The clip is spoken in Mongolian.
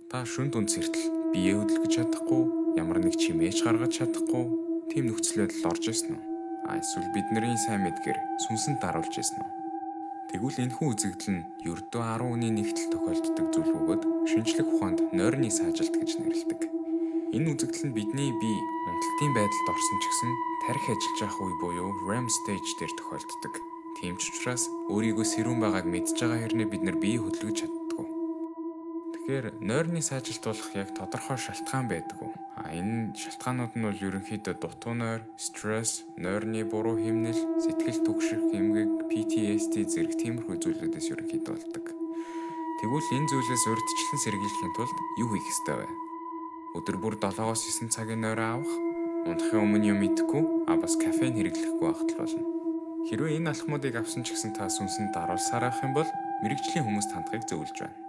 Та шөнө дүн цэртэл бие хөдөлгөж чадахгүй, ямар нэг чимээж гаргаж чадахгүй тийм нөхцөл байдал орж ирсэн үү? Эсвэл бидний сайн мэдгээр сүнсэнд даруулж ирсэн үү? Тэгвэл энэхүү үзэгдэл нь ердөө 10-ны нэгтэл тохиолддог зүйл бөгөөд шинжлэх ухаанд нойрны саажилт гэж нэрлэдэг. Энэ үзэгдэл нь бидний бие унталтын байдалд орсон ч гэсэн тархи ажиллаж байх үе буюу REM stage дээр тохиолддог. Тийм ч учраас өөрийгөө сэрүүн байгааг мэдж байгаа хэрнээ бид нар бие хөдөлгөж чаддаг. Тэгэхээр нойрны саажилт болох яг тодорхой шалтгаан байдаг. Энэ шалтгаанууд нь бол ерөнхийдөө дутуу нойр, стресс, нойрны буруу хэмнэл, сэтгэл түгших, эмгэг, PTSD зэрэг тиймэрхүү зүйлүүдээс ерөнхийдөө болдог. Тэгвэл энэ зүйлээс урьдчилан сэргийлэхийн тулд юу хийх ёстой вэ? Өдөр бүр 7-9 цагийн нойроо авах, унтахын өмнө юм идэхгүй, бас кафеин хэрэглэхгүй байхад л болно. Хэрвээ энэ алхмуудыг авсан ч гэсэн та сүнсэнд даруулсаар авах юм бол мэрэгжлийн хүмүүст хандахыг зөвлөж байна.